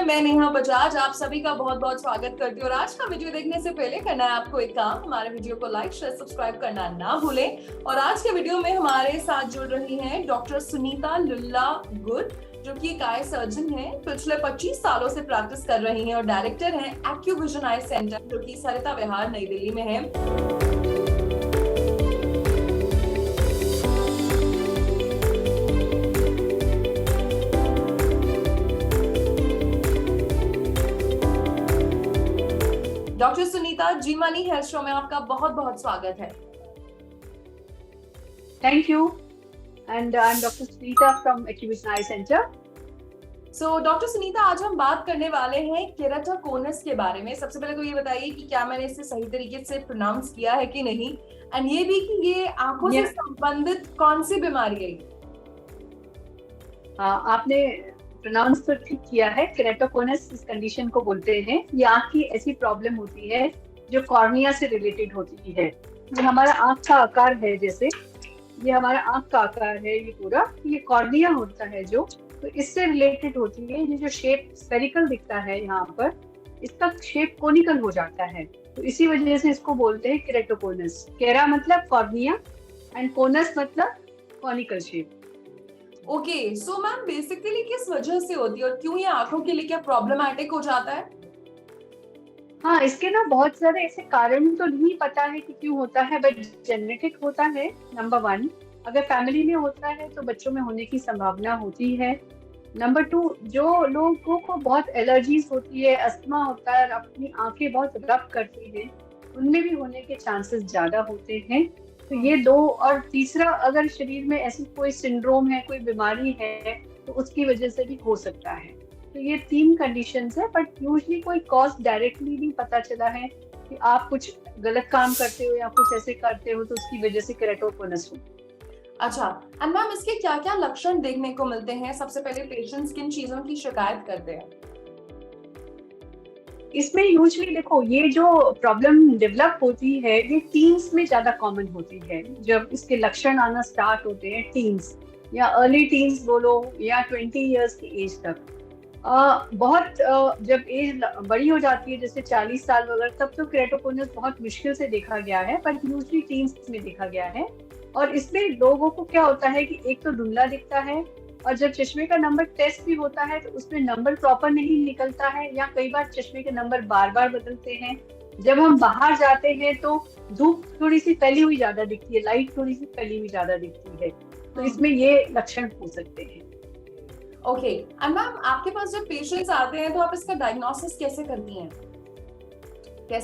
मैं नेहा बजाज आप सभी का बहुत बहुत स्वागत करती हूँ। और आज का वीडियो देखने से पहले करना है आपको एक काम, हमारे वीडियो को लाइक शेयर सब्सक्राइब करना ना भूलें। और आज के वीडियो में हमारे साथ जुड़ रही हैं डॉक्टर सुनीता लुल्ला गुड, जो कि एक आई सर्जन है, पिछले 25 सालों से प्रैक्टिस कर रही हैं और डायरेक्टर हैं एक्यूविजन आई सेंटर, जो कि सरिता विहार नई दिल्ली में है। डॉक्टर सुनीता, जी मनी हेयर शो में आपका बहुत बहुत स्वागत है। Thank you. And I'm Dr. Sunita from Acuvation Eye Center. So, doctor Sunita, आज हम बात करने वाले हैं केराटोकोनस के बारे में। सबसे पहले तो ये बताइए कि क्या मैंने इसे सही तरीके से प्रोनाउंस किया है कि नहीं, एंड ये भी कि ये आंखों से संबंधित कौन सी बीमारी है? हाँ, आपने प्रोनाउंस तो ठीक किया है। केराटोकोनस इस कंडीशन को बोलते हैं। ये आंख की ऐसी प्रॉब्लम होती है जो कॉर्निया से रिलेटेड होती है। जो हमारा आंख का आकार है, जैसे ये हमारा आंख का आकार है, ये पूरा ये कॉर्निया होता है जो, तो इससे रिलेटेड होती है। ये जो शेप स्फेरिकल दिखता है यहाँ पर, इसका शेप कोनिकल हो जाता है, तो इसी वजह से इसको बोलते हैं केराटोकोनस। केरा मतलब कॉर्निया एंड कोनस मतलब conical shape. Okay, so ma'am basically किस वजह से होती है और क्यों ये आंखों के लिए क्या प्रॉब्लमैटिक हो जाता है? हाँ, इसके ना बहुत सारे ऐसे कारण तो नहीं पता है कि क्यों होता है, बट जेनेटिक होता है नंबर 1। अगर फैमिली में होता है तो बच्चों में होने की संभावना होती है। नंबर 2, जो लोगों को बहुत एलर्जीज होती है, अस्थमा होता है, अपनी आंखें बहुत रब करती हैं, उनमें भी होने के चांसेस ज्यादा होते हैं। तो ये 2, और तीसरा, अगर शरीर में ऐसी कोई सिंड्रोम है, कोई बीमारी है, तो उसकी वजह से भी हो सकता है। तो ये 3 कंडीशंस है, बट यूजली कोई कॉज डायरेक्टली नहीं पता चला है कि आप कुछ गलत काम करते हो या कुछ ऐसे करते हो तो उसकी वजह से केराटोकोनस हो। अच्छा, एंड मैम इसके क्या क्या लक्षण देखने को मिलते हैं? सबसे पहले पेशेंट्स किन चीजों की शिकायत करते हैं? इसमें यूजली देखो, ये जो प्रॉब्लम डेवलप होती है ये टीन्स में ज्यादा कॉमन होती है। जब इसके लक्षण आना स्टार्ट होते हैं टीन्स या अर्ली टीन्स बोलो, या 20 इयर्स की एज तक। जब एज बड़ी हो जाती है, जैसे 40 साल वगैरह, तब तो केराटोकोनस बहुत मुश्किल से देखा गया है, पर यूजली टीन्स में देखा गया है। और इसमें लोगों को क्या होता है कि एक तो धुंधला दिखता है, और जब चश्मे का नंबर टेस्ट भी होता है तो उसमें नंबर प्रॉपर नहीं निकलता है, या कई बार चश्मे के नंबर बार बार बदलते हैं। जब हम बाहर जाते हैं तो धूप थोड़ी सी फैली हुई ज्यादा दिखती है, लाइट थोड़ी सी फैली हुई ज्यादा दिखती है, तो इसमें ये लक्षण हो सकते हैं। ओके, एंड मैम आपके पास जब पेशेंट्स आते हैं तो आप इसका डायग्नोसिस कैसे करती हैं?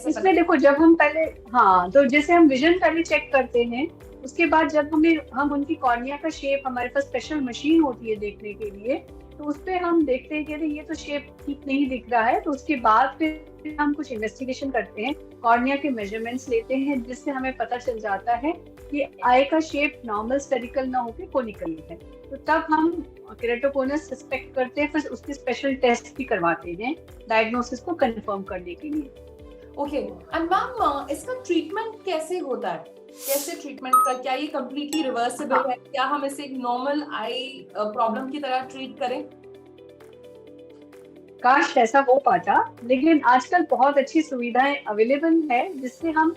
इसमें देखो, जब हम पहले, हाँ, तो जैसे हम विजन पहले चेक करते हैं, उसके बाद जब हम उनकी कॉर्निया का शेप, हमारे पास स्पेशल मशीन होती है देखने के लिए, तो उस पे हम देखते हैं कि ये तो शेप ठीक नहीं दिख रहा है, तो उसके बाद फिर हम कुछ इन्वेस्टिगेशन करते हैं, कॉर्निया के मेजरमेंट्स लेते हैं, जिससे हमें पता चल जाता है कि आई का शेप नॉर्मल स्फेरिकल ना होकर कोनिकल है। तो तब हम केराटोकोनस सस्पेक्ट करते हैं, फिर उसके स्पेशल टेस्ट भी करवाते हैं डायग्नोसिस को कंफर्म करने के लिए। ओके, एंड मैम इसका ट्रीटमेंट कैसे होता है? कैसे ट्रीटमेंट का, क्या ये कम्प्लीटली रिवर्सिबल है? क्या हम इसे एक नॉर्मल आई प्रॉब्लम की तरह ट्रीट करें? काश ऐसा हो पाता, लेकिन आजकल बहुत अच्छी सुविधाएं अवेलेबल है, जिससे हम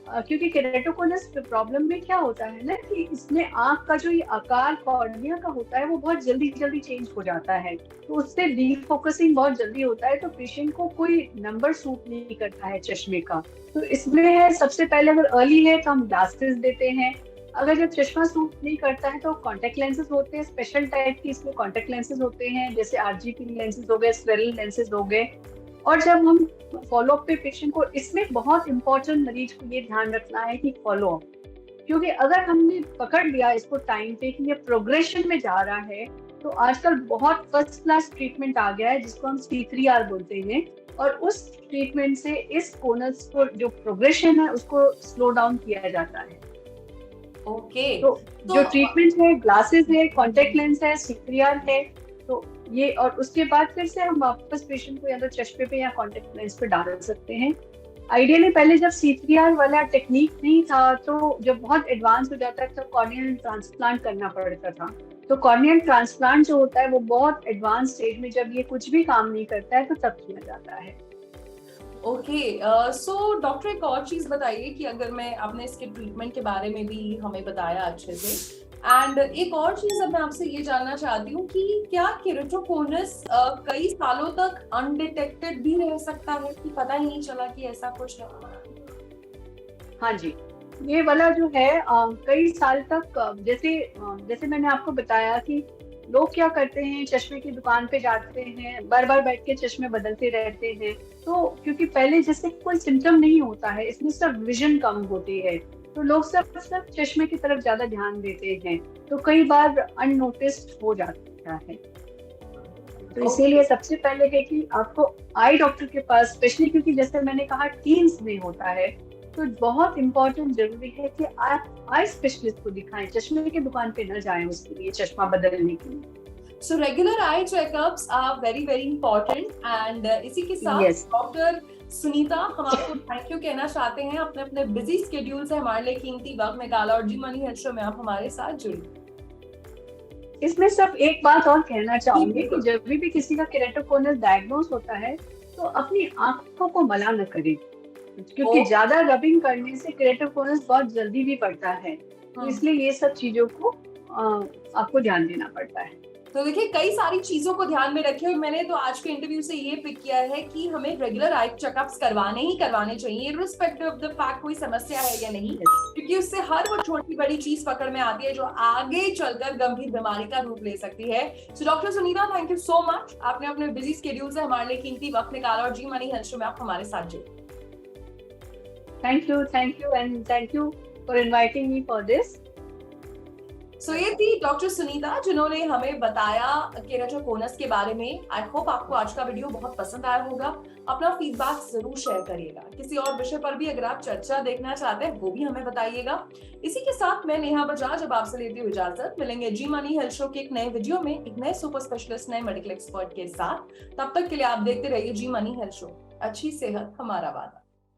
क्योंकि केराटोकोनस प्रॉब्लम में क्या होता है ना, कि इसमें आंख का जो ये आकार कॉर्निया का होता है वो बहुत जल्दी जल्दी चेंज हो जाता है, तो उससे डीफोकसिंग बहुत जल्दी होता है, तो पेशेंट को कोई नंबर सूट नहीं करता है चश्मे का। तो इसमें है, सबसे पहले अगर अर्ली है तो हम ग्लासेस देते हैं। अगर जब चश्मा सूट नहीं करता है तो कॉन्टेक्ट लेंसेज होते हैं, स्पेशल टाइप की इसमें कॉन्टेक्ट लेंसेज होते हैं, जैसे आरजीपी लेंसेज हो गए, स्फेरल लेंसेज हो गए। और जब हम फॉलोअप पे पेशेंट को, इसमें बहुत इंपॉर्टेंट मरीज को ये ध्यान रखना है कि फॉलोअप, क्योंकि अगर हमने पकड़ लिया इसको टाइम पे कि ये प्रोग्रेशन में जा रहा है, तो आजकल बहुत फर्स्ट क्लास ट्रीटमेंट आ गया है जिसको हम C3R बोलते हैं, और उस ट्रीटमेंट से इस कोनस को जो प्रोग्रेशन है उसको स्लो डाउन किया जाता है। ओके, तो जो ट्रीटमेंट है, ग्लासेस है, कॉन्टेक्ट लेंस है, C3R है, तो ये, और उसके बाद फिर से हम वापस पेशेंट को या तो चश्मे पे या कॉन्टेक्ट लेंस पे डाल सकते हैं। आइडियली पहले जब C3R वाला टेक्निक नहीं था, तो जब बहुत एडवांस हो जाता था तो कॉर्नियल ट्रांसप्लांट करना पड़ता था, तो कॉर्नियल ट्रांसप्लांट जो होता है वो बहुत एडवांस स्टेज में, जब ये कुछ भी काम नहीं करता है तो तब किया जाता है। ओके, सो डॉक्टर एक और चीज बताइए कि अगर मैं आपने इसके ट्रीटमेंट के बारे में भी हमें बताया अच्छे से, एंड एक और चीज अब मैं आपसे ये जानना चाहती हूँ कि क्या केरेटोकोनस कई सालों तक अनडिटेक्टेड भी रह सकता है, कि पता ही नहीं चला कि ऐसा कुछ है? हाँ जी, ये वाला जो है कई साल तक जैसे मैंने आपको बताया कि लोग क्या करते हैं, चश्मे की दुकान पे जाते हैं, बार बार बैठ के चश्मे बदलते रहते हैं। तो क्योंकि पहले जैसे कोई सिम्टम नहीं होता है, इसमें सिर्फ विजन कम होती है, तो लोग सिर्फ चश्मे की तरफ ज्यादा ध्यान देते हैं, तो कई बार अननोटिस्ड हो जाता है। तो इसीलिए सबसे पहले है कि आपको आई डॉक्टर के पास, स्पेशली क्योंकि जैसे मैंने कहा टीन्स में होता है, तो बहुत इम्पोर्टेंट जरूरी है कि आप आई स्पेशलिस्ट को दिखाएं, चश्मे की दुकान पे न जाएं उसके लिए, चश्मा बदलने के लिए। So regular eye checkups are very very important, and इसी के साथ Yes. डॉक्टर सुनीता, हम आपको थैंक यू कहना चाहते हैं, अपने अपने बिजी स्केड्यूल से हमारे लिए कीमती वक्त निकाला और जी मनी हेल्थ शो में आप हमारे साथ जुड़ी। इसमें सिर्फ एक बात और कहना चाहूंगी कि जब भी किसी का केरेटोकोनस डायग्नोज होता है तो अपनी आंखों को मला न करें, क्योंकि ज्यादा रबिंग करने से केरेटोकोनस बहुत जल्दी भी बढ़ता है। तो इसलिए ये सब चीजों को आपको ध्यान देना पड़ता है। तो देखिए, कई सारी चीजों को ध्यान में रखे और मैंने तो आज के इंटरव्यू से ये पिक किया है कि हमें रेगुलर आई चेकअप्स करवाने ही करवाने चाहिए, इर्रिस्पेक्टिव ऑफ द फैक्ट कोई समस्या है या नहीं, क्योंकि उससे हर वो छोटी बड़ी चीज पकड़ में आती है जो आगे चलकर गंभीर बीमारी का रूप ले सकती है। So doctor Sunita, thank you so much, आपने अपने बिजी स्केड्यूल से हमारे लिए कीमती वक्त निकाला और जी मनी हेल्थ शो में आप हमारे साथ जुड़े। Thank you and thank you for inviting me for this. So ये थी डॉक्टर सुनीता जिन्होंने हमें बताया केरेटोकोनस के बारे में। आई होप आपको आज का वीडियो बहुत पसंद आया होगा। अपना फीडबैक जरूर शेयर करिएगा। किसी और विषय पर भी अगर आप चर्चा देखना चाहते हैं वो भी हमें बताइएगा। इसी के साथ मैं नेहा बजाज अब आपसे लेती हूँ इजाजत। मिलेंगे जी मनी हेल्थ शो के एक नए वीडियो में एक नए सुपर स्पेशलिस्ट, नए मेडिकल एक्सपर्ट के साथ। तब तक के लिए आप देखते रहिए जी मनी हेल्थ शो। अच्छी सेहत हमारा वादा।